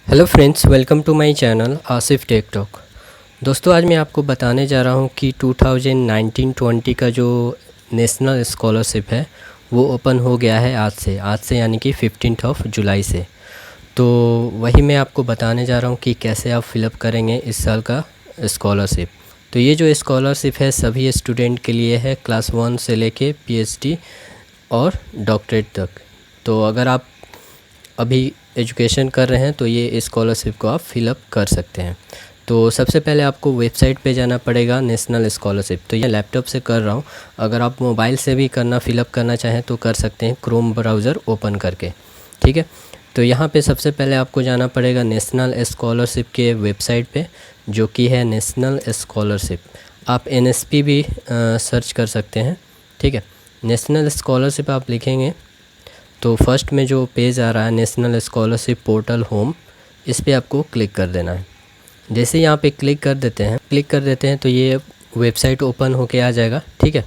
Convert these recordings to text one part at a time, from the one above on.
Hello friends, welcome to my channel Asif tech talk. दोस्तों, आज मैं आपको बताने जा रहा हूं कि 2019-20 का जो नेशनल स्कॉलरशिप है वो ओपन हो गया है आज से यानी कि 15 जुलाई से। तो वही मैं आपको बताने जा रहा हूं कि कैसे आप फिलअप करेंगे इस साल का स्कॉलरशिप। तो ये जो स्कॉलरशिप है सभी स्टूडेंट के लिए है, क्लास 1 से लेके पीएचडी और डॉक्टरेट तक। तो अगर आप अभी एजुकेशन कर रहे हैं तो ये स्कॉलरशिप को आप फिलअप कर सकते हैं। तो सबसे पहले आपको वेबसाइट पे जाना पड़ेगा नेशनल स्कॉलरशिप। तो ये लैपटॉप से कर रहा हूँ, अगर आप मोबाइल से भी फिलअप करना चाहें तो कर सकते हैं, क्रोम ब्राउज़र ओपन करके। ठीक है, तो यहाँ पे सबसे पहले आपको जाना पड़ेगा नेशनल स्कॉलरशिप के वेबसाइट पे, जो कि है नेशनल स्कॉलरशिप। आप एनएसपी भी सर्च कर सकते हैं। ठीक है, नेशनल स्कॉलरशिप आप लिखेंगे तो फर्स्ट में जो पेज आ रहा है नेशनल स्कॉलरशिप पोर्टल होम, इस पे आपको क्लिक कर देना है। जैसे ही यहाँ पे क्लिक कर देते हैं तो ये वेबसाइट ओपन होके आ जाएगा। ठीक है,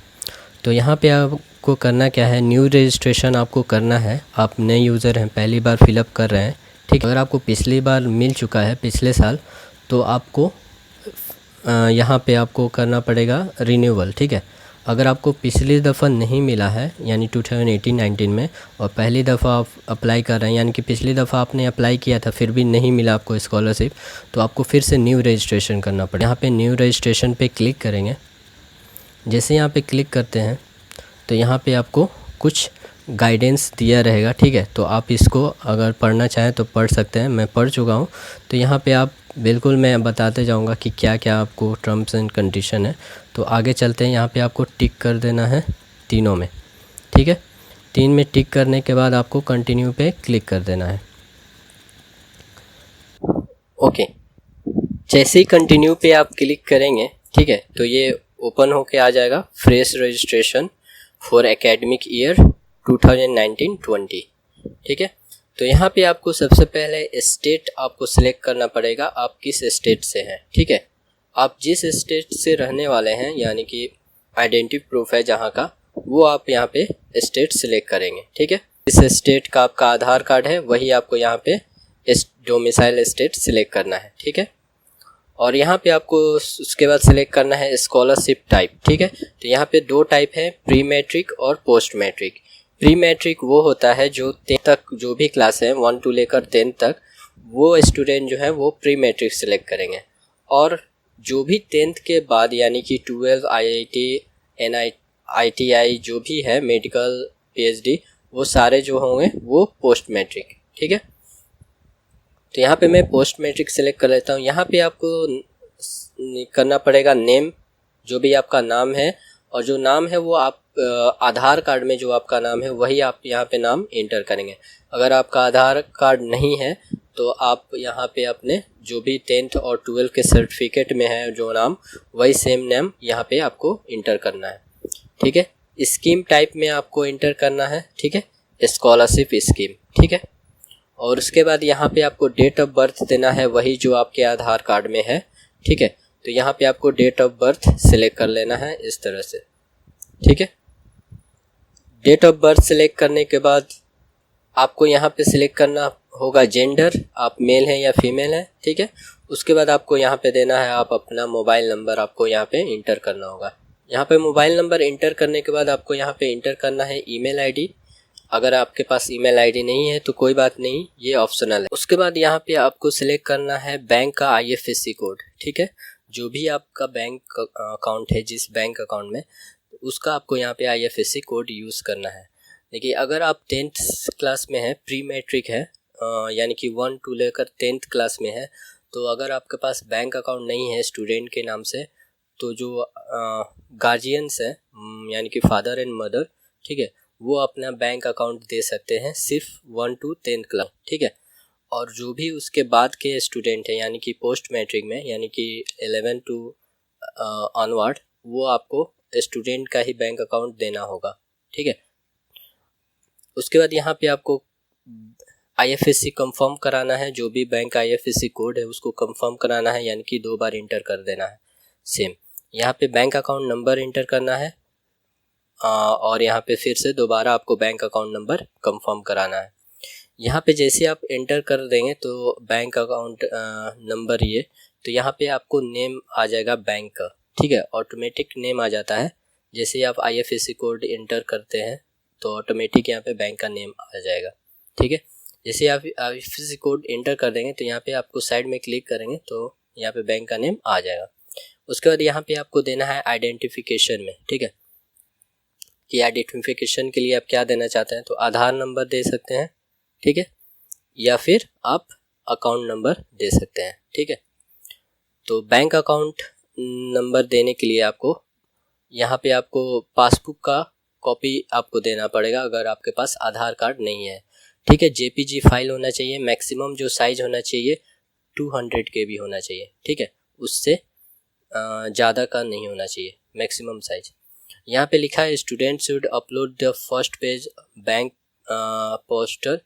तो यहाँ पे आपको करना क्या है, न्यू रजिस्ट्रेशन आपको करना है। आप नए यूज़र हैं, पहली बार फिलअप कर रहे हैं। ठीक है, अगर आपको पिछली बार मिल चुका है पिछले साल तो आपको यहाँ पे आपको करना पड़ेगा रिन्यूअल। ठीक है, अगर आपको पिछली दफ़ा नहीं मिला है यानी 2018-19 में और पहली दफ़ा आप अप्लाई कर रहे हैं, यानी कि पिछली दफ़ा आपने अप्लाई किया था फिर भी नहीं मिला आपको स्कॉलरशिप, तो आपको फिर से न्यू रजिस्ट्रेशन करना पड़ेगा। यहाँ पे न्यू रजिस्ट्रेशन पे क्लिक करेंगे। जैसे यहाँ पे क्लिक करते हैं तो यहाँ पे आपको कुछ गाइडेंस दिया रहेगा। ठीक है, तो आप इसको अगर पढ़ना चाहें तो पढ़ सकते हैं, मैं पढ़ चुका हूँ। तो यहाँ पे आप बिल्कुल मैं बताते जाऊँगा कि क्या क्या आपको टर्म्स एंड कंडीशन है। तो आगे चलते हैं, यहाँ पे आपको टिक कर देना है तीनों में। ठीक है, 3 में टिक करने के बाद आपको कंटिन्यू पे क्लिक कर देना है। ओके, जैसे ही कंटिन्यू पे आप क्लिक करेंगे, ठीक है, तो ये ओपन होके आ जाएगा fresh registration for academic year 2019-20। ठीक है, तो यहाँ पे आपको सबसे पहले स्टेट आपको सिलेक्ट करना पड़ेगा, आप किस स्टेट से हैं। ठीक है, आप जिस स्टेट से रहने वाले हैं यानी कि आइडेंटिटी प्रूफ है जहाँ का, वो आप यहाँ पे स्टेट सिलेक्ट करेंगे। ठीक है, इस स्टेट का आपका आधार कार्ड है वही आपको यहाँ पे इस डोमिसाइल स्टेट सिलेक्ट करना है। ठीक है, और यहाँ पे आपको उसके बाद सिलेक्ट करना है स्कॉलरशिप टाइप। ठीक है, तो यहाँ पे 2 टाइप है, प्री मैट्रिक और पोस्ट मैट्रिक। प्री मैट्रिक वो होता है जो 10 तक जो भी क्लास है 1 to लेकर 10 तक, वो स्टूडेंट जो है वो प्री मैट्रिक सिलेक्ट करेंगे। और जो भी 10th के बाद यानी कि 12 IIT ITI जो भी है, मेडिकल PhD, वो सारे जो होंगे वो पोस्ट मैट्रिक। ठीक है, तो यहाँ पे मैं पोस्ट मैट्रिक सेलेक्ट कर लेता हूँ। यहाँ पे आपको करना पड़ेगा नेम, जो भी आपका नाम है, और जो नाम है वो आप आधार कार्ड में जो आपका नाम है वही आप यहाँ पे नाम एंटर करेंगे। अगर आपका आधार कार्ड नहीं है तो आप यहाँ पे अपने जो भी 10th और 12 के सर्टिफिकेट में है जो नाम, वही सेम नाम यहाँ पे आपको इंटर करना है। ठीक है, स्कीम टाइप में आपको इंटर करना है। ठीक है, स्कॉलरशिप स्कीम। ठीक है, और उसके बाद यहाँ पे आपको डेट ऑफ बर्थ देना है वही जो आपके आधार कार्ड में है। ठीक है, तो यहाँ पे आपको डेट ऑफ बर्थ सिलेक्ट कर लेना है इस तरह से। ठीक है, डेट ऑफ बर्थ सिलेक्ट करने के बाद आपको यहाँ पे सिलेक्ट करना होगा जेंडर, आप मेल हैं या फीमेल हैं। ठीक है, उसके बाद आपको यहाँ पे देना है आप अपना मोबाइल नंबर, आपको यहाँ पे इंटर करना होगा। यहाँ पे मोबाइल नंबर इंटर करने के बाद आपको यहाँ पे इंटर करना है ईमेल आईडी। अगर आपके पास ईमेल आईडी नहीं है तो कोई बात नहीं, ये ऑप्शनल है। उसके बाद यहाँ पे आपको सिलेक्ट करना है बैंक का IFSC कोड। ठीक है, जो भी आपका बैंक अकाउंट है, जिस बैंक अकाउंट में, उसका आपको यहाँ पे IFSC कोड यूज़ करना है। देखिए, अगर आप 10th क्लास में है, प्री मैट्रिक है, यानी कि 1 to लेकर 10th क्लास में है, तो अगर आपके पास बैंक अकाउंट नहीं है स्टूडेंट के नाम से, तो जो गार्जियंस है यानी कि फादर एंड मदर, ठीक है, वो अपना बैंक अकाउंट दे सकते हैं सिर्फ 1 to 10th क्लास। ठीक है, और जो भी उसके बाद के स्टूडेंट हैं यानी कि पोस्ट मैट्रिक में यानी कि 11 to ऑनवर्ड, वो आपको स्टूडेंट का ही बैंक अकाउंट देना होगा। ठीक है, उसके बाद यहाँ पे आपको IFSC कंफर्म कराना है, जो भी बैंक IFSC कोड है उसको कंफर्म कराना है, यानी कि 2 बार इंटर कर देना है। सेम यहाँ पे बैंक अकाउंट नंबर इंटर करना है, और यहाँ पे फिर से दोबारा आपको बैंक अकाउंट नंबर कंफर्म कराना है। यहाँ पे जैसे आप एंटर कर देंगे तो बैंक अकाउंट नंबर ये, तो यहाँ पे आपको नेम आ जाएगा बैंक का, ठीक है, ऑटोमेटिक नेम आ जाता है। जैसे ही आप IFSC कोड एंटर करते हैं तो ऑटोमेटिक यहाँ पे बैंक का नेम आ जाएगा, ठीक है। जैसे आप IFSC कोड एंटर कर देंगे तो यहाँ पे आपको साइड में क्लिक करेंगे तो यहाँ पे बैंक का नेम आ जाएगा। उसके बाद यहाँ पे आपको देना है आइडेंटिफिकेशन में, ठीक है, कि आइडेंटिफिकेशन के लिए आप क्या देना चाहते हैं, तो आधार नंबर दे सकते हैं, ठीक है, या फिर आप अकाउंट नंबर दे सकते हैं, ठीक है। तो बैंक अकाउंट नंबर देने के लिए आपको यहाँ पे आपको पासबुक का कॉपी आपको देना पड़ेगा अगर आपके पास आधार कार्ड नहीं है, ठीक है। JPG फाइल होना चाहिए, मैक्सिमम जो साइज़ होना चाहिए 200 KB होना चाहिए, ठीक है, उससे ज़्यादा का नहीं होना चाहिए मैक्सिमम साइज। यहाँ पे लिखा है student should upload the first page bank postal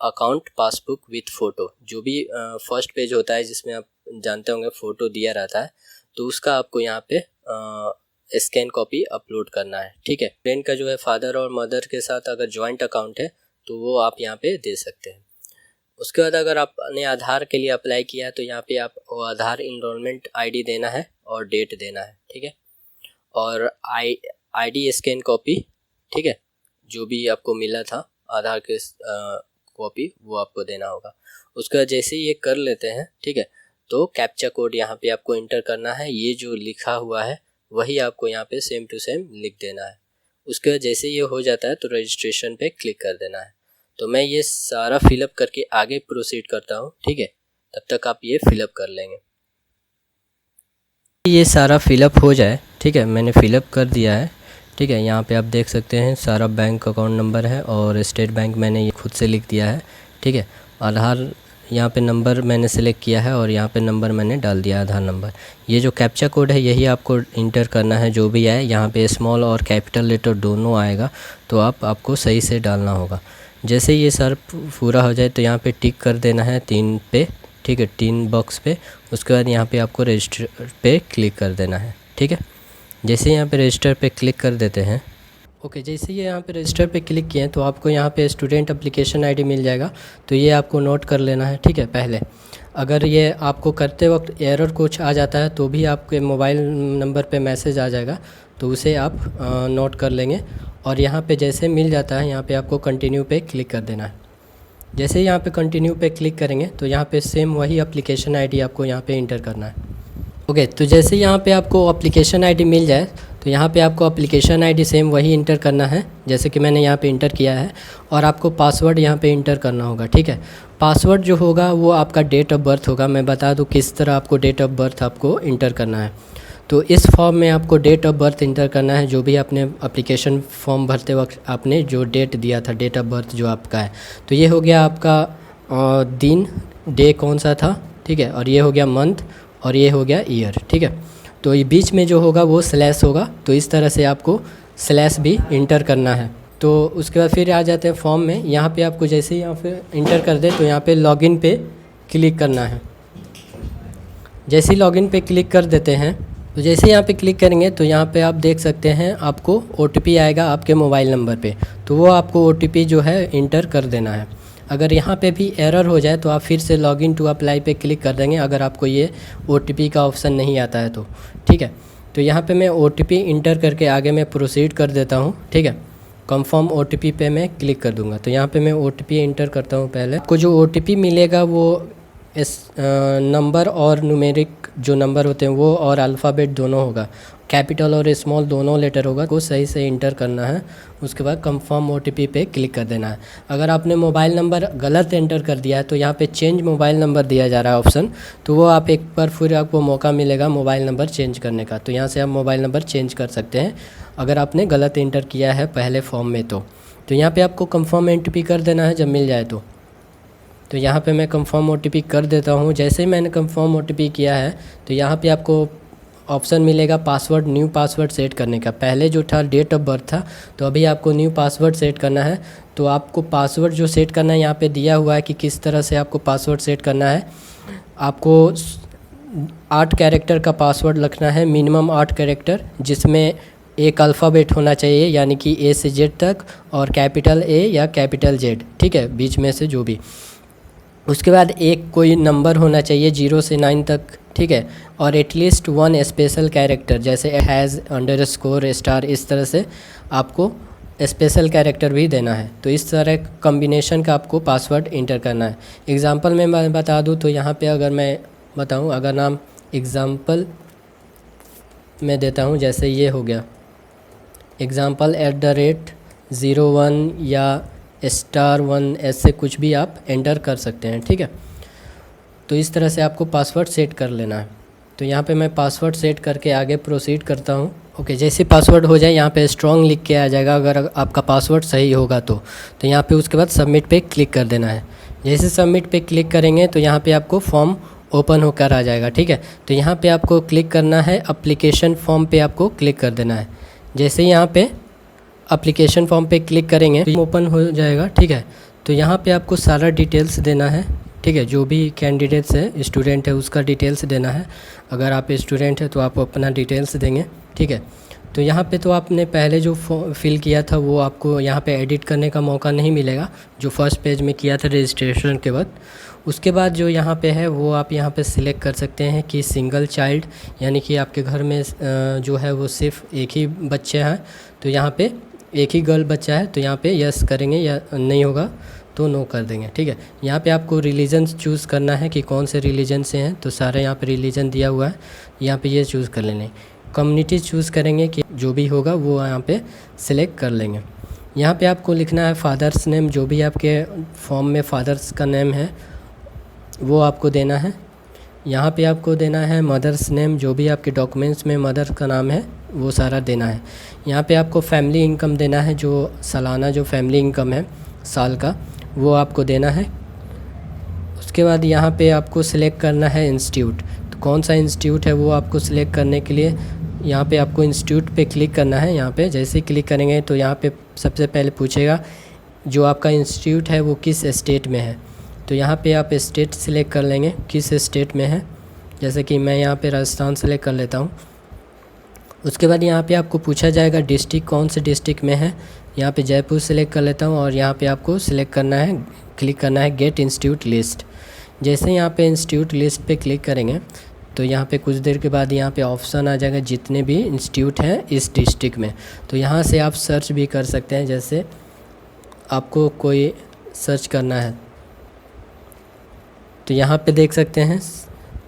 account passbook with photo. जो भी फर्स्ट पेज होता है जिसमें आप जानते होंगे फ़ोटो दिया रहता है, तो उसका आपको यहाँ पे स्कैन कॉपी अपलोड करना है, ठीक है। स्टूडेंट का जो है फादर और मदर के साथ अगर जॉइंट अकाउंट है तो वो आप यहाँ पे दे सकते हैं। उसके बाद अगर आपने आधार के लिए अप्लाई किया है तो यहाँ पे आप आधार इनरोलमेंट ID देना है और डेट देना है, ठीक है, और ID स्कैन कॉपी, ठीक है, जो भी आपको मिला था आधार के कॉपी वो आपको देना होगा। उसका जैसे ही ये कर लेते हैं, ठीक है, तो कैप्चा कोड यहाँ पे आपको इंटर करना है। ये जो लिखा हुआ है वही आपको यहाँ पे सेम टू सेम लिख देना है। उसके बाद जैसे ये हो जाता है तो रजिस्ट्रेशन पे क्लिक कर देना है। तो मैं ये सारा फिलअप करके आगे प्रोसीड करता हूँ, ठीक है, तब तक आप ये फिलअप कर लेंगे। ये सारा फिलअप हो जाए, ठीक है, मैंने फिलअप कर दिया है, ठीक है। यहाँ पे आप देख सकते हैं सारा बैंक अकाउंट नंबर है और स्टेट बैंक मैंने ये खुद से लिख दिया है, ठीक है। आधार यहाँ पे नंबर मैंने सेलेक्ट किया है और यहाँ पे नंबर मैंने डाल दिया आधार नंबर। ये जो कैप्चा कोड है यही आपको इंटर करना है, जो भी आए यहाँ पे स्मॉल और कैपिटल लेटर दोनों आएगा तो आपको सही से डालना होगा। जैसे ये सर पूरा हो जाए तो यहाँ पे टिक कर देना है 3 पे, ठीक है, 3 बॉक्स पे। उसके बाद यहाँ पे आपको रजिस्टर पे क्लिक कर देना है, ठीक है। जैसे यहाँ पे रजिस्टर पे क्लिक कर देते हैं, ओके, जैसे ये यहाँ पे रजिस्टर पे क्लिक किए हैं तो आपको यहाँ पे स्टूडेंट एप्लीकेशन ID मिल जाएगा। तो ये आपको नोट कर लेना है, ठीक है। पहले अगर ये आपको करते वक्त एरर कुछ आ जाता है तो भी आपके मोबाइल नंबर पे मैसेज आ जाएगा, तो उसे आप नोट कर लेंगे। और यहाँ पे जैसे मिल जाता है यहाँ पे आपको कंटिन्यू पे क्लिक कर देना है। जैसे यहाँ पे कंटिन्यू पे क्लिक करेंगे तो यहाँ पे सेम वही एप्लीकेशन ID आपको यहाँ पे इंटर करना है, ओके। तो जैसे यहाँ पे आपको एप्लीकेशन ID मिल जाए तो यहाँ पे आपको एप्लीकेशन ID सेम वही इंटर करना है जैसे कि मैंने यहाँ पे इंटर किया है। और आपको पासवर्ड यहाँ पे इंटर करना होगा, ठीक है। पासवर्ड जो होगा वो आपका डेट ऑफ बर्थ होगा। मैं बता दूँ किस तरह आपको डेट ऑफ बर्थ आपको इंटर करना है। तो इस फॉर्म में आपको डेट ऑफ बर्थ इंटर करना है, जो भी आपने एप्लीकेशन फॉर्म भरते वक्त आपने जो डेट दिया था, डेट ऑफ बर्थ जो आपका है। तो ये हो गया आपका दिन, डे कौन सा था, ठीक है, और ये हो गया मंथ और ये हो गया ईयर, ठीक है। तो ये बीच में जो होगा वो स्लैश होगा, तो इस तरह से आपको स्लैश भी इंटर करना है। तो उसके बाद फिर आ जाते हैं फॉर्म में। यहाँ पे आपको जैसे ही यहाँ पे इंटर कर दे तो यहाँ पे लॉगिन पे क्लिक करना है। जैसे ही लॉगिन पे क्लिक कर देते हैं तो जैसे ही यहाँ पे क्लिक करेंगे तो यहाँ पे आप देख सकते हैं आपको OTP आएगा आपके मोबाइल नंबर पे, तो वो आपको OTP जो है इंटर कर देना है। अगर यहाँ पे भी एरर हो जाए तो आप फिर से लॉगिन टू अप्लाई पे क्लिक कर देंगे अगर आपको ये OTP का ऑप्शन नहीं आता है तो, ठीक है। तो यहाँ पे मैं OTP इंटर करके आगे मैं प्रोसीड कर देता हूँ, ठीक है। कंफर्म OTP पे मैं क्लिक कर दूँगा। तो यहाँ पे मैं OTP इंटर करता हूँ। पहले आपको जो OTP मिलेगा वो नंबर और न्यूमेरिक जो नंबर होते हैं वो और अल्फ़ाबेट दोनों होगा, कैपिटल और स्मॉल दोनों लेटर होगा, को सही से इंटर करना है। उसके बाद कंफर्म OTP पे क्लिक कर देना है। अगर आपने मोबाइल नंबर गलत एंटर कर दिया है तो यहाँ पे चेंज मोबाइल नंबर दिया जा रहा है ऑप्शन, तो वो आप एक बार फिर आपको मौका मिलेगा मोबाइल नंबर चेंज करने का। तो यहाँ से आप मोबाइल नंबर चेंज कर सकते हैं अगर आपने गलत एंटर किया है पहले फॉर्म में। तो यहाँ पर आपको कंफर्म OTP कर देना है जब मिल जाए तो यहाँ पे मैं कंफर्म OTP कर देता हूँ। जैसे ही मैंने कंफर्म OTP किया है तो यहाँ पे आपको ऑप्शन मिलेगा पासवर्ड, न्यू पासवर्ड सेट करने का। पहले जो था डेट ऑफ बर्थ था, तो अभी आपको न्यू पासवर्ड सेट करना है। तो आपको पासवर्ड जो सेट करना है यहाँ पे दिया हुआ है कि किस तरह से आपको पासवर्ड सेट करना है। आपको 8 कैरेक्टर का पासवर्ड लिखना है, मिनिमम 8 कैरेक्टर, जिसमें एक अल्फ़ाबेट होना चाहिए, यानी कि ए से जेड तक, और कैपिटल ए या कैपिटल जेड, ठीक है, बीच में से जो भी। उसके बाद एक कोई नंबर होना चाहिए 0 से 9 तक, ठीक है, और एटलीस्ट 1 स्पेशल कैरेक्टर, जैसे हैज़, अंडरस्कोर, स्टार, इस तरह से आपको स्पेशल कैरेक्टर भी देना है। तो इस तरह कॉम्बिनेशन का आपको पासवर्ड इंटर करना है। एग्ज़ाम्पल में मैं बता दूं तो यहाँ पे अगर मैं बताऊं, अगर नाम एग्ज़ाम्पल मैं देता हूं, जैसे ये हो गया example@01 या *1, ऐसे कुछ भी आप एंटर कर सकते हैं, ठीक है। तो इस तरह से आपको पासवर्ड सेट कर लेना है। तो यहाँ पे मैं पासवर्ड सेट करके आगे प्रोसीड करता हूँ। ओके, जैसे पासवर्ड हो जाए यहाँ पे स्ट्रॉन्ग लिख के आ जाएगा, अगर आपका पासवर्ड सही होगा तो यहाँ पे उसके बाद सबमिट पे क्लिक कर देना है। जैसे सबमिट पे क्लिक करेंगे तो यहाँ पे आपको फॉर्म ओपन होकर आ जाएगा, ठीक है। तो यहाँ पे आपको क्लिक करना है, एप्लीकेशन फॉर्म पे आपको क्लिक कर देना है। जैसे यहाँ पे एप्लीकेशन फॉर्म पे क्लिक करेंगे तो ओपन हो जाएगा, ठीक है। तो यहाँ पे आपको सारा डिटेल्स देना है, ठीक है, जो भी कैंडिडेट्स है, स्टूडेंट है, उसका डिटेल्स देना है। अगर आप स्टूडेंट है तो आप अपना डिटेल्स देंगे, ठीक है। तो यहाँ पे तो आपने पहले जो फिल किया था वो आपको यहाँ पे एडिट करने का मौका नहीं मिलेगा, जो फर्स्ट पेज में किया था रजिस्ट्रेशन के बाद। उसके बाद जो यहाँ पे है वो आप यहाँ पे सिलेक्ट कर सकते हैं कि सिंगल चाइल्ड, यानी कि आपके घर में जो है वो सिर्फ एक ही बच्चे हैं, तो यहाँ पे एक ही गर्ल बच्चा है, तो यहाँ पे यस करेंगे, या नहीं होगा तो नो कर देंगे, ठीक है। यहाँ पे आपको रिलीजन चूज़ करना है कि कौन से रिलीजन से हैं, तो सारे यहाँ पे रिलीजन दिया हुआ है, यहाँ पे ये चूज़ कर लेंगे। कम्युनिटी चूज़ करेंगे कि जो भी होगा वो यहाँ पे सिलेक्ट कर लेंगे। यहाँ पे आपको लिखना है फादर्स नेम, जो भी आपके फॉर्म में फादर्स का नेम है वो आपको देना है। यहाँ पे आपको देना है मदर्स नेम, जो भी आपके डॉक्यूमेंट्स में मदर का नाम है वो सारा देना है। यहाँ पे आपको फैमिली इनकम देना है, जो सालाना जो फैमिली इनकम है साल का, वो आपको देना है। उसके बाद यहाँ पे आपको सिलेक्ट करना है इंस्टीट्यूट, तो कौन सा इंस्टीट्यूट है वो आपको सिलेक्ट करने के लिए यहाँ पे आपको इंस्टीट्यूट पे क्लिक करना है। यहाँ पे जैसे ही क्लिक करेंगे तो यहाँ पे सबसे पहले पूछेगा जो आपका इंस्टीट्यूट है वो किस स्टेट में है, तो यहाँ पे आप स्टेट सिलेक्ट कर लेंगे किस स्टेट में है। जैसे कि मैं यहाँ पे राजस्थान सेलेक्ट कर लेता हूँ। उसके बाद यहाँ पे आपको पूछा जाएगा डिस्ट्रिक्ट कौन से डिस्ट्रिक्ट में है, यहाँ पे जयपुर सेलेक्ट कर लेता हूँ, और यहाँ पे आपको सिलेक्ट करना है, क्लिक करना है गेट इंस्टीट्यूट लिस्ट। जैसे यहाँ पे इंस्टीट्यूट लिस्ट पे क्लिक करेंगे तो यहाँ पे कुछ देर के बाद यहाँ पे ऑप्शन आ जाएगा जितने भी इंस्टीट्यूट हैं इस डिस्ट्रिक्ट में, तो यहाँ से आप सर्च भी कर सकते हैं। जैसे आपको कोई सर्च करना है तो यहाँ पे देख सकते हैं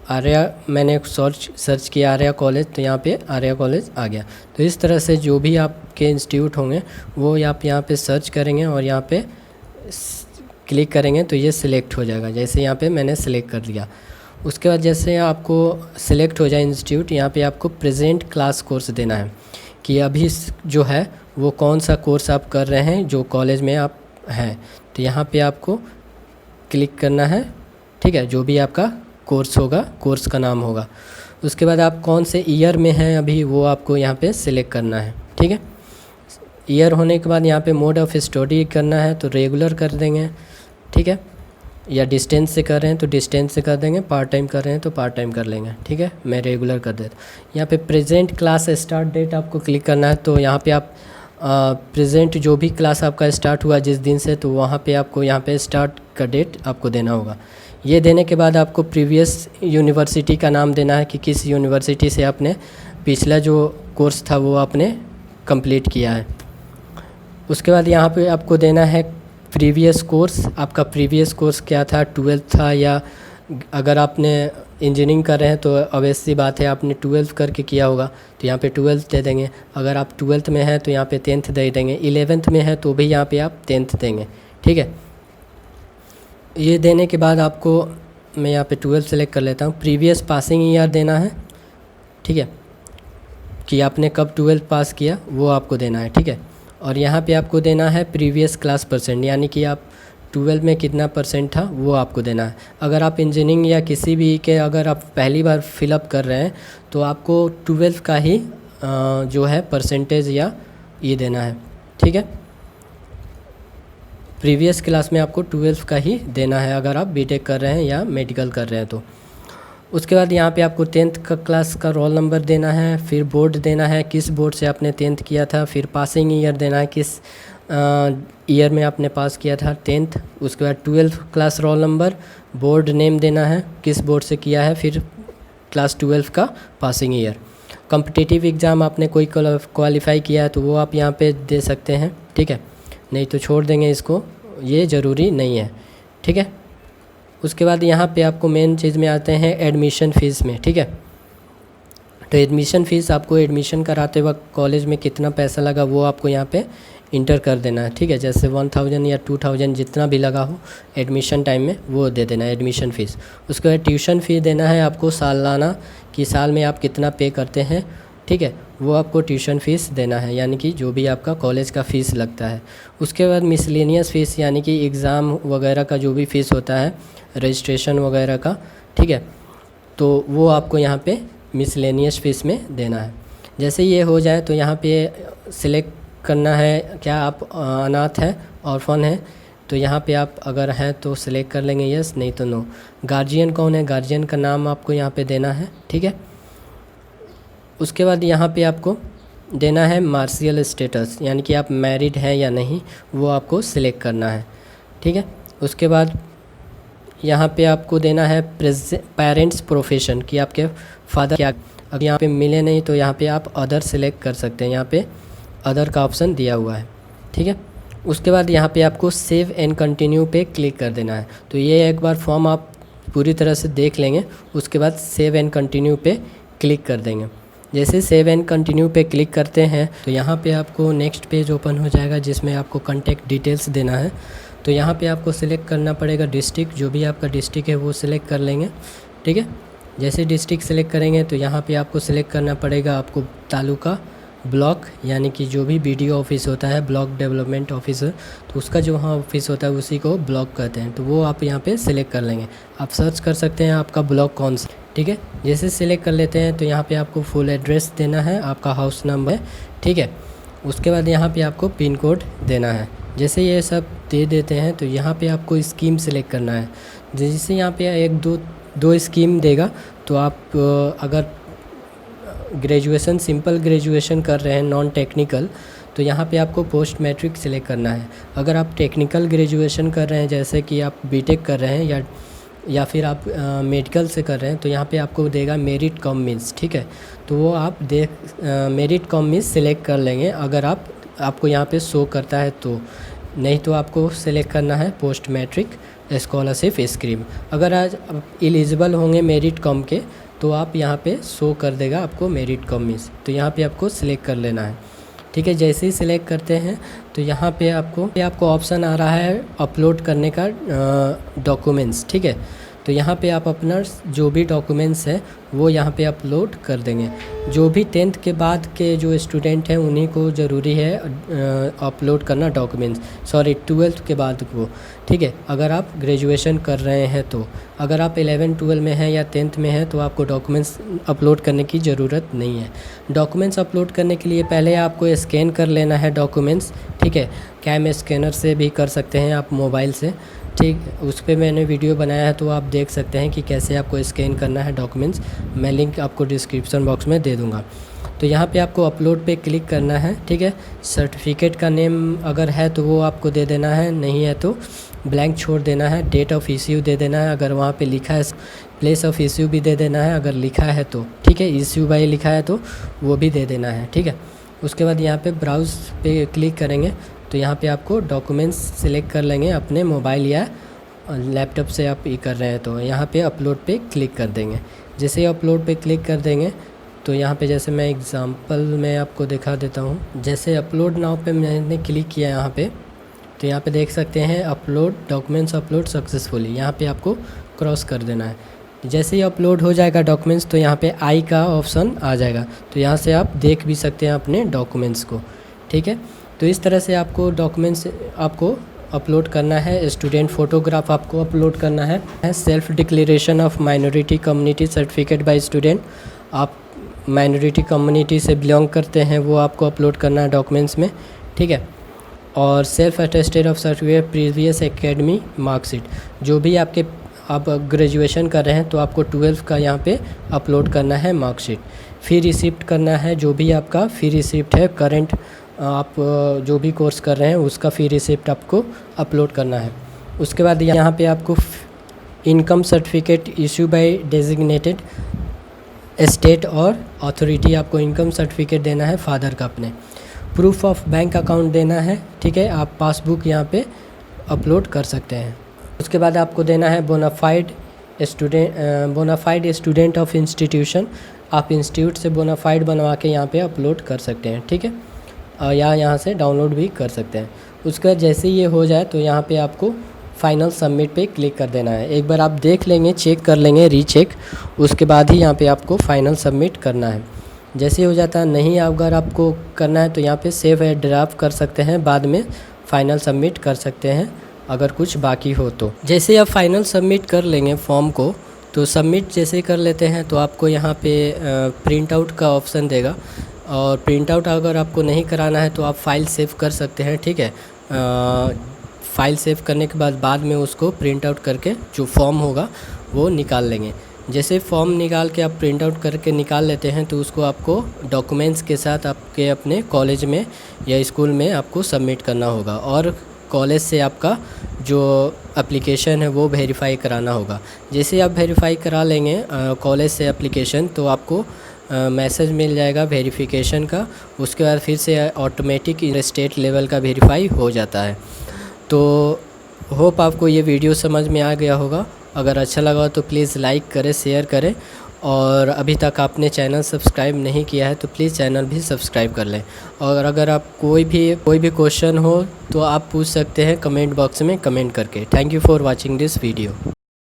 आर्या, मैंने सर्च किया आर्या कॉलेज, तो यहाँ पे आर्या कॉलेज आ गया। तो इस तरह से जो भी आपके इंस्टीट्यूट होंगे वो आप यहाँ पे सर्च करेंगे और यहाँ पे क्लिक करेंगे तो ये सिलेक्ट हो जाएगा। जैसे यहाँ पे मैंने सिलेक्ट कर दिया। उसके बाद जैसे आपको सिलेक्ट हो जाए इंस्टीट्यूट, यहाँ पे आपको प्रेजेंट क्लास कोर्स देना है कि अभी जो है वो कौन सा कोर्स आप कर रहे हैं जो कॉलेज में आप हैं, तो यहाँ पे आपको क्लिक करना है, ठीक है, जो भी आपका कोर्स होगा, कोर्स का नाम होगा। उसके बाद आप कौन से ईयर में हैं अभी वो आपको यहाँ पे सिलेक्ट करना है, ठीक है। ईयर होने के बाद यहाँ पे मोड ऑफ स्टडी करना है तो रेगुलर कर देंगे, ठीक है, या डिस्टेंस से कर रहे हैं तो डिस्टेंस से कर देंगे, पार्ट टाइम कर रहे हैं तो पार्ट टाइम कर लेंगे, ठीक है। मैं रेगुलर कर देता हूँ। यहाँ पे प्रेजेंट क्लास स्टार्ट डेट आपको क्लिक करना है, तो यहाँ पे आप प्रेजेंट जो भी क्लास आपका स्टार्ट हुआ जिस दिन से, तो वहाँ पे आपको यहाँ पे स्टार्ट का डेट आपको देना होगा। ये देने के बाद आपको प्रीवियस यूनिवर्सिटी का नाम देना है कि किस यूनिवर्सिटी से आपने पिछला जो कोर्स था वो आपने कंप्लीट किया है। उसके बाद यहाँ पे आपको देना है प्रीवियस कोर्स, आपका प्रीवियस कोर्स क्या था, 12th था, या अगर आपने इंजीनियरिंग कर रहे हैं तो ऑब्वियस सी बात है आपने 12th करके किया होगा, तो यहाँ पे 12th दे देंगे। अगर आप 12th में हैं तो यहाँ पे 10th दे देंगे, 11th में है तो भी यहाँ पे आप 10th देंगे, ठीक है। ये देने के बाद आपको मैं यहाँ पे 12 सेलेक्ट कर लेता हूँ। प्रीवियस पासिंग ईयर देना है, ठीक है, कि आपने कब 12 पास किया वो आपको देना है, ठीक है। और यहाँ पे आपको देना है प्रीवियस क्लास परसेंट, यानी कि आप 12 में कितना परसेंट था वो आपको देना है। अगर आप इंजीनियरिंग या किसी भी के अगर आप पहली बार फिलअप कर रहे हैं तो आपको 12 का ही जो है परसेंटेज या ये देना है, ठीक है। प्रीवियस क्लास में आपको 12 का ही देना है अगर आप बीटेक कर रहे हैं या मेडिकल कर रहे हैं तो। उसके बाद यहाँ पे आपको 10th का क्लास का रोल नंबर देना है, फिर बोर्ड देना है, किस बोर्ड से आपने 10th किया था, फिर पासिंग ईयर देना है, किस ईयर में आपने पास किया था 10th। उसके बाद 12th class roll number, board name देना है, किस बोर्ड से किया है, फिर क्लास 12 का पासिंग ईयर। कॉम्पिटिटिव एग्ज़ाम आपने कोई क्वालिफाई किया है तो वो आप यहाँ पे दे सकते हैं, ठीक है, नहीं तो छोड़ देंगे इसको, ये ज़रूरी नहीं है, ठीक है। उसके बाद यहाँ पे आपको मेन चीज़ में आते हैं एडमिशन फ़ीस में, ठीक है। तो एडमिशन फ़ीस आपको एडमिशन कराते वक्त कॉलेज में कितना पैसा लगा वो आपको यहाँ पे इंटर कर देना है, ठीक है। जैसे 1000 या 2000 जितना भी लगा हो एडमिशन टाइम में वो दे देना है एडमिशन फ़ीस। उसके बाद ट्यूशन फ़ी देना है आपको सालाना, कि साल में आप कितना पे करते हैं, ठीक है, वो आपको ट्यूशन फ़ीस देना है, यानी कि जो भी आपका कॉलेज का फ़ीस लगता है। उसके बाद मिसलेनियस फ़ीस, यानी कि एग्ज़ाम वगैरह का जो भी फ़ीस होता है, रजिस्ट्रेशन वगैरह का, ठीक है, तो वो आपको यहाँ पे मिसलेनियस फ़ीस में देना है। जैसे ये हो जाए तो यहाँ पे सिलेक्ट करना है क्या आप अनाथ है, ऑर्फन है, तो यहाँ पे आप अगर हैं तो सिलेक्ट कर लेंगे यस, नहीं तो नो। गार्जियन कौन है, गार्जियन का नाम आपको यहाँ पे देना है, ठीक है। उसके बाद यहाँ पे आपको देना है मार्शियल स्टेटस, यानी कि आप मैरिड हैं या नहीं, वो आपको सिलेक्ट करना है, ठीक है। उसके बाद यहाँ पे आपको देना है पेरेंट्स प्रोफेशन, कि आपके फादर क्या, अब यहाँ पे मिले नहीं तो यहाँ पे आप अदर सेलेक्ट कर सकते हैं, यहाँ पे अदर का ऑप्शन दिया हुआ है, ठीक है। उसके बाद यहाँ पे आपको सेव एंड कंटिन्यू पे क्लिक कर देना है। तो ये एक बार फॉर्म आप पूरी तरह से देख लेंगे, उसके बाद सेव एंड कंटिन्यू पे क्लिक कर देंगे। जैसे सेव एंड कंटिन्यू पे क्लिक करते हैं तो यहाँ पे आपको नेक्स्ट पेज ओपन हो जाएगा, जिसमें आपको कॉन्टैक्ट डिटेल्स देना है। तो यहाँ पे आपको सिलेक्ट करना पड़ेगा डिस्ट्रिक्ट, जो भी आपका डिस्ट्रिक्ट है वो सिलेक्ट कर लेंगे, ठीक है। जैसे डिस्ट्रिक्ट सिलेक्ट करेंगे तो यहाँ पे आपको सिलेक्ट करना पड़ेगा आपको तालुका, ब्लॉक, यानी कि जो भी BDO ऑफिस होता है, ब्लॉक डेवलपमेंट ऑफिसर, तो उसका जो वहाँ ऑफिस होता है उसी को ब्लॉक कहते हैं, तो वो आप यहाँ पे सिलेक्ट कर लेंगे। आप सर्च कर सकते हैं आपका ब्लॉक कौन सा, ठीक है। जैसे सिलेक्ट कर लेते हैं तो यहाँ पे आपको फुल एड्रेस देना है, आपका हाउस नंबर है, ठीक है। उसके बाद यहाँ पे आपको पिन कोड देना है। जैसे ये सब दे देते हैं तो यहाँ पे आपको स्कीम सिलेक्ट करना है। जैसे यहाँ पे एक दो स्कीम देगा, तो आप अगर ग्रेजुएशन, सिंपल ग्रेजुएशन कर रहे हैं, नॉन टेक्निकल, तो यहाँ पे आपको पोस्ट मैट्रिक सिलेक्ट करना है। अगर आप टेक्निकल ग्रेजुएशन कर रहे हैं, जैसे कि आप बीटेक कर रहे हैं या फिर आप मेडिकल से कर रहे हैं, तो यहाँ पे आपको देगा मेरिट कम मीन्स, ठीक है। तो वो आप मेरिट कम मीन्स सिलेक्ट कर लेंगे, अगर आपको यहाँ पे शो करता है तो, नहीं तो आपको सिलेक्ट करना है पोस्ट मैट्रिक स्कॉलरशिप स्कीम। अगर आज आप एलिजिबल होंगे मेरिट कम के, तो आप यहाँ पे शो कर देगा आपको मेरिट कम मीन्स, तो यहाँ पे आपको सिलेक्ट कर लेना है, ठीक है। जैसे ही सिलेक्ट करते हैं तो यहाँ पे आपको ऑप्शन आ रहा है अपलोड करने का डॉक्यूमेंट्स, ठीक है। तो यहाँ पे आप अपना जो भी डॉक्यूमेंट्स है वो यहाँ पे अपलोड कर देंगे। जो भी 10th के बाद के जो स्टूडेंट हैं उन्हीं को ज़रूरी है अपलोड करना डॉक्यूमेंट्स, 12th के बाद को, ठीक है। अगर आप ग्रेजुएशन कर रहे हैं तो, अगर आप 11 12 में हैं या 10th में हैं तो आपको डॉक्यूमेंट्स अपलोड करने की ज़रूरत नहीं है। डॉक्यूमेंट्स अपलोड करने के लिए पहले आपको स्कैन कर लेना है डॉक्यूमेंट्स, ठीक है। कैम स्कैनर से भी कर सकते हैं आप मोबाइल से, ठीक, उस पर मैंने वीडियो बनाया है, तो आप देख सकते हैं कि कैसे आपको स्कैन करना है डॉक्यूमेंट्स। मैं लिंक आपको डिस्क्रिप्शन बॉक्स में दे दूँगा। तो यहाँ पे आपको अपलोड पे क्लिक करना है, ठीक है। सर्टिफिकेट का नेम अगर है तो वो आपको दे देना है, नहीं है तो ब्लैंक छोड़ देना है। डेट ऑफ इश्यू दे देना है, अगर वहाँ पे लिखा है प्लेस ऑफ इश्यू भी दे देना है, अगर लिखा है तो, ठीक है। इश्यू बाय लिखा है तो वो भी दे देना है, ठीक है। उसके बाद यहाँ पे ब्राउज़ पे क्लिक करेंगे तो यहाँ पे आपको डॉक्यूमेंट्स सिलेक्ट कर लेंगे अपने मोबाइल या लैपटॉप से आप ये कर रहे हैं, तो यहाँ पे अपलोड पे क्लिक कर देंगे। जैसे ही अपलोड पे क्लिक कर देंगे तो यहाँ पे जैसे मैं एग्ज़ाम्पल में आपको दिखा देता हूँ। जैसे अपलोड नाउ पे मैंने क्लिक किया यहाँ पे, तो यहाँ पे देख सकते हैं अपलोड डॉक्यूमेंट्स अपलोड सक्सेसफुली, यहाँ पे आपको क्रॉस कर देना है। जैसे ही अपलोड हो जाएगा डॉक्यूमेंट्स तो यहाँ पे आई का ऑप्शन आ जाएगा, तो यहाँ से आप देख भी सकते हैं अपने डॉक्यूमेंट्स को, ठीक है। तो इस तरह से आपको डॉक्यूमेंट्स आपको अपलोड करना है। स्टूडेंट फ़ोटोग्राफ आपको अपलोड करना है। Self declaration of minority community certificate bye student, आप माइनॉरिटी कम्युनिटी से बिलोंग करते हैं वो आपको अपलोड करना है डॉक्यूमेंट्स में, ठीक है। और self attested of certificate previous academy marksheet, जो भी आपके आप ग्रेजुएशन कर रहे हैं तो आपको 12th का यहाँ पे अपलोड करना है मार्कशीट। फ़ी रिसिप्ट करना है, जो भी आपका फ़ी रिसिप्ट है करेंट आप जो भी कोर्स कर रहे हैं उसका फ़ी रिसिप्ट आपको अपलोड करना है। उसके बाद यहाँ पे आपको income certificate issue bye designated state और अथॉरिटी, आपको इनकम सर्टिफिकेट देना है फादर का अपने। प्रूफ ऑफ बैंक अकाउंट देना है, ठीक है। आप पासबुक यहाँ पे अपलोड कर सकते हैं। उसके बाद आपको देना है बोनाफाइड स्टूडेंट ऑफ इंस्टीट्यूशन, आप इंस्टीट्यूट से बोनाफाइड बनवा के यहाँ पे अपलोड कर सकते हैं, ठीक है। या यहाँ से डाउनलोड भी कर सकते हैं। उसके बाद जैसे ही ये हो जाए तो यहाँ पे आपको फाइनल सबमिट पे क्लिक कर देना है। एक बार आप देख लेंगे, चेक कर लेंगे, रीचेक, उसके बाद ही यहाँ पे आपको फाइनल सबमिट करना है। जैसे ही हो जाता है, नहीं अगर आपको करना है तो यहाँ पे सेव एज ड्राफ्ट कर सकते हैं, बाद में फ़ाइनल सबमिट कर सकते हैं अगर कुछ बाकी हो तो। जैसे आप फाइनल सबमिट कर लेंगे फॉर्म को, तो सबमिट जैसे ही कर लेते हैं तो आपको यहाँ पे प्रिंट आउट का ऑप्शन देगा, और प्रिंट आउट अगर आपको नहीं कराना है तो आप फाइल सेव कर सकते हैं, ठीक है। फाइल सेव करने के बाद में उसको प्रिंट आउट करके जो फॉर्म होगा वो निकाल लेंगे। जैसे फॉर्म निकाल के आप प्रिंट आउट करके निकाल लेते हैं तो उसको आपको डॉक्यूमेंट्स के साथ आपके अपने कॉलेज में या स्कूल में आपको सबमिट करना होगा, और कॉलेज से आपका जो एप्लीकेशन है वो वेरीफाई कराना होगा। जैसे आप वेरीफाई करा लेंगे कॉलेज से एप्लीकेशन, तो आपको मैसेज मिल जाएगा वेरिफिकेशन का। उसके बाद फिर से ऑटोमेटिक स्टेट लेवल का वेरीफाई हो जाता है। तो होप आपको ये वीडियो समझ में आ गया होगा। अगर अच्छा लगा तो प्लीज़ लाइक करें, शेयर करें, और अभी तक आपने चैनल सब्सक्राइब नहीं किया है तो प्लीज़ चैनल भी सब्सक्राइब कर लें। और अगर आप कोई भी क्वेश्चन हो तो आप पूछ सकते हैं कमेंट बॉक्स में कमेंट करके। Thank you for watching this video.